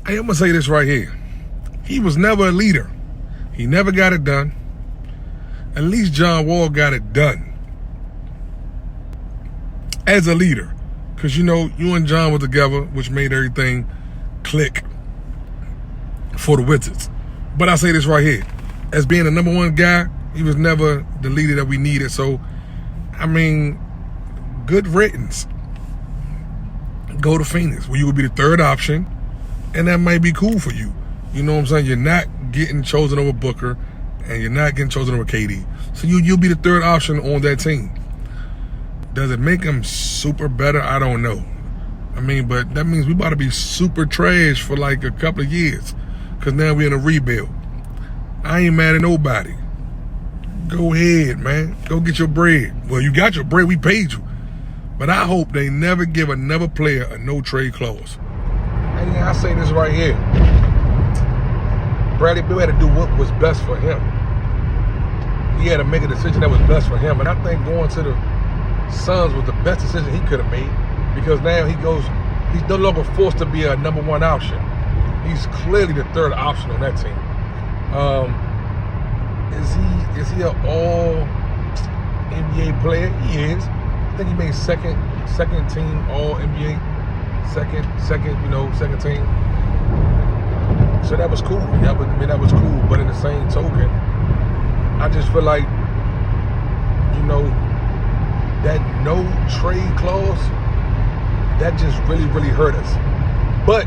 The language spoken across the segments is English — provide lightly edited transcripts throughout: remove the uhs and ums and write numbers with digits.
Hey, I'm gonna say this right here. He was never a leader. He never got it done. At least John Wall got it done as a leader. Because, you and John were together, which made everything click for the Wizards. But I say this right here. As being the number one guy, he was never the leader that we needed. So, good riddance. Go to Phoenix, where you would be the third option, and that might be cool for you. You know what I'm saying? You're not getting chosen over Booker, and you're not getting chosen over KD. So you'll be the third option on that team. Does it make him super better? I don't know. But that means we about to be super trash for like a couple of years, because now we're in a rebuild. I ain't mad at nobody. Go ahead, man. Go get your bread. Well, you got your bread. We paid you. But I hope they never give another player a no-trade clause. And I say this right here. Bradley Beal had to do what was best for him. He had to make a decision that was best for him. And I think going to the Suns was the best decision he could have made, because now he's no longer forced to be a number one option. He's clearly the third option on that team. Is he an all NBA player? He is. I think he made second team all NBA, second team. So that was cool. That was cool. But in the same token, I just feel like, that no trade clause, that just really, really hurt us. But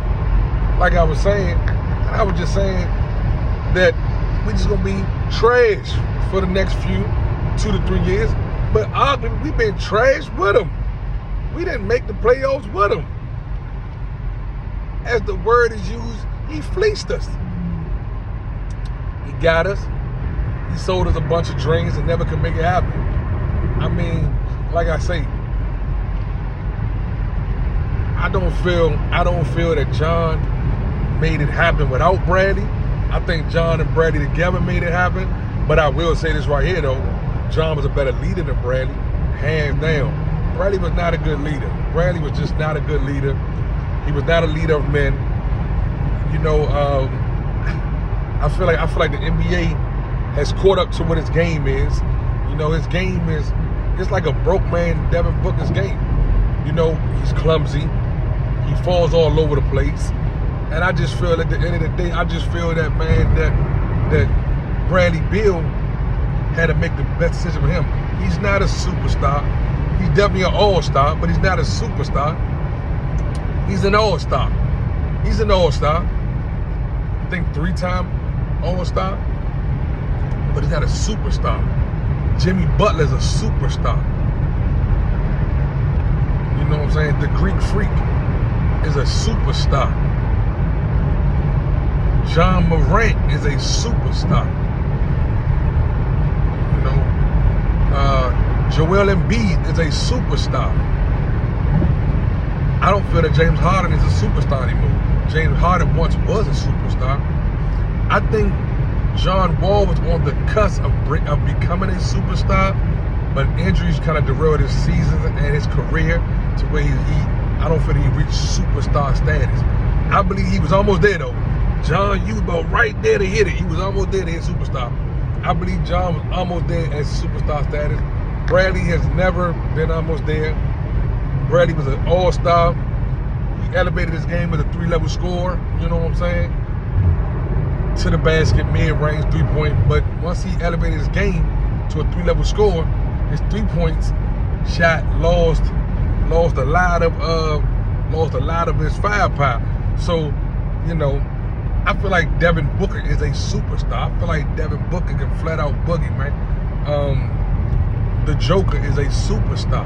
like I was saying that we just gonna be trash for the next 2 to 3 years. But arguably, we've been trash with them. We didn't make the playoffs with them. As the word is used, he fleeced us. He got us. He sold us a bunch of dreams and never could make it happen. Like I say, I don't feel that John made it happen without Bradley. I think John and Bradley together made it happen. But I will say this right here, though. John was a better leader than Bradley, hands down. Bradley was not a good leader. Bradley was just not a good leader. He was not a leader of men. I feel like the NBA has caught up to what his game is. His game is, it's like a broke man Devin Booker's game. He's clumsy. He falls all over the place. And I just feel at the end of the day, that Bradley Beal had to make the best decision for him. He's not a superstar. He's definitely an all-star, but he's not a superstar. He's an all-star. He's an all-star. I think 3-time all-star, but he's not a superstar. Jimmy Butler's a superstar. You know what I'm saying? The Greek Freak is a superstar. John Morant is a superstar. Joel Embiid is a superstar. I don't feel that James Harden is a superstar anymore. James Harden once was a superstar. I think John Wall was on the cusp of becoming a superstar, but injuries kind of derailed his season and his career to where I don't feel he reached superstar status. I believe he was almost there, though. John, you was about right there to hit it. He was almost there to hit superstar. I believe John was almost there as superstar status. Bradley has never been almost there. Bradley was an all-star. He elevated his game as a 3-level scorer, you know what I'm saying? To the basket, mid-range, 3-point. But once he elevated his game to a 3-level scorer, his 3-points shot lost a lot of his firepower. So, I feel like Devin Booker is a superstar. I feel like Devin Booker can flat out boogie, man. The Joker is a superstar.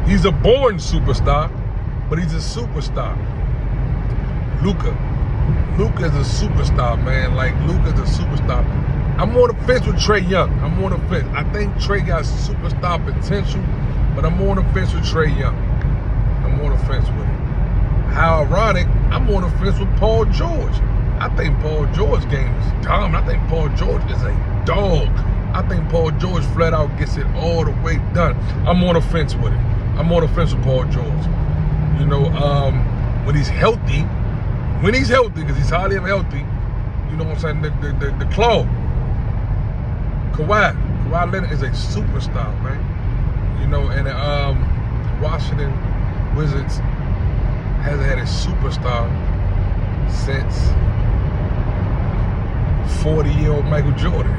He's a born superstar, but he's a superstar. Luka is a superstar, man. Luka's a superstar. I'm on the fence with Trae Young. I'm on the fence. I think Trae got superstar potential, but I'm on the fence with Trae Young. I'm on the fence with him. How ironic, I'm on the fence with Paul George. I think Paul George's game is dumb. I think Paul George is a dog. I think Paul George flat out gets it all the way done. I'm on the fence with it. I'm on the fence with Paul George. When he's healthy, when he's healthy, because he's hardly ever healthy, you know what I'm saying, the claw, Kawhi Leonard is a superstar, man. You know, and Washington Wizards hasn't had a superstar since 40-year-old Michael Jordan.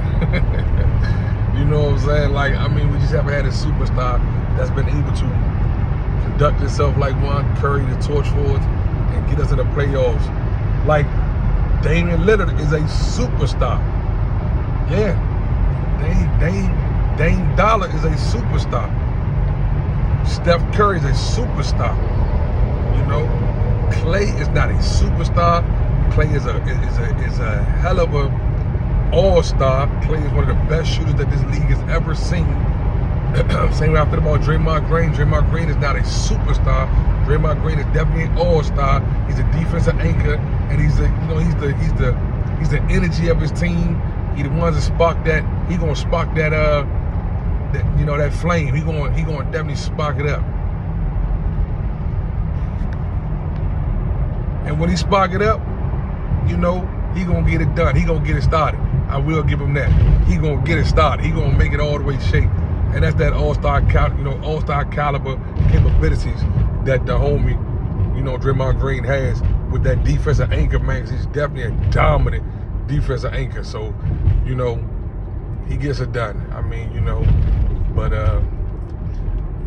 You know what I'm saying? Like, I mean, we just haven't had a superstar that's been able to conduct himself like one, carry the torch forward, and get us to the playoffs. Like, Damian Lillard is a superstar. Yeah. Dame Dollar is a superstar. Steph Curry is a superstar. You know, Clay is not a superstar. Clay is a hell of a all-star. Clay is one of the best shooters that this league has ever seen. Same way I feel about Draymond Green. Draymond Green is not a superstar. Draymond Green is definitely an all-star. He's a defensive anchor, and he's the energy of his team. He the ones that spark that. He gonna spark that that flame. He gonna definitely spark it up. And when he spark it up, you know, he gonna get it done. He gonna get it started. I will give him that. He gonna get it started. He gonna make it all the way shape. And that's that all-star caliber capabilities that the homie, you know, Draymond Green has with that defensive anchor, man. He's definitely a dominant defensive anchor. So, you know, he gets it done. I mean, you know, but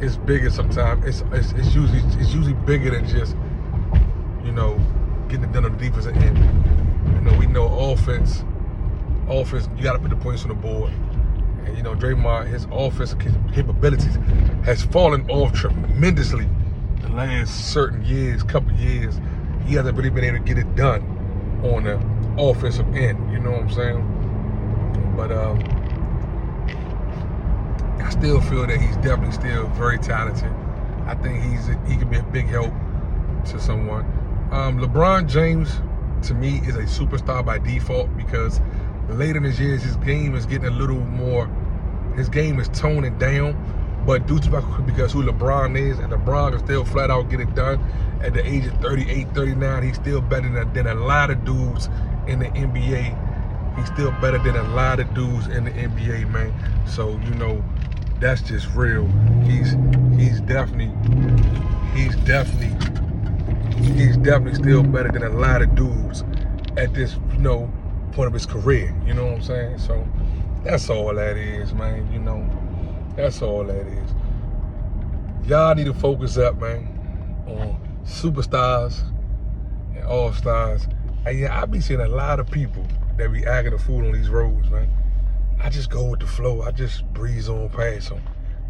it's bigger sometimes. It's usually bigger than just, you know, getting it done on the defensive end. You know, we know offense, you got to put the points on the board. And, you know, Draymond, his offensive capabilities has fallen off tremendously the last couple years. He hasn't really been able to get it done on the offensive end. You know what I'm saying? But I still feel that he's definitely still very talented. I think he can be a big help to someone. LeBron James, to me, is a superstar by default because later in his years, his game is getting a little more, his game is toning down, but due to because who LeBron is, and LeBron can still flat out get it done at the age of 38, 39, he's still better than a lot of dudes in the NBA. He's still better than a lot of dudes in the NBA, man. So, you know, that's just real. He's definitely still better than a lot of dudes at this, you know, point of his career. You know what I'm saying? So that's all that is, man. You know, that's all that is. Y'all need to focus up, man, on superstars and all-stars. And yeah, I be seeing a lot of people that be acting a fool on these roads, man. I just go with the flow. I just breeze on past them.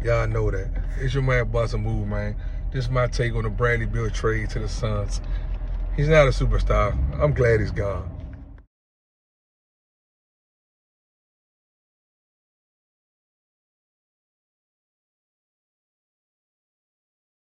Y'all know that. It's your man Bustamove, man. This is my take on the Bradley Beal trade to the Suns. He's not a superstar. I'm glad he's gone.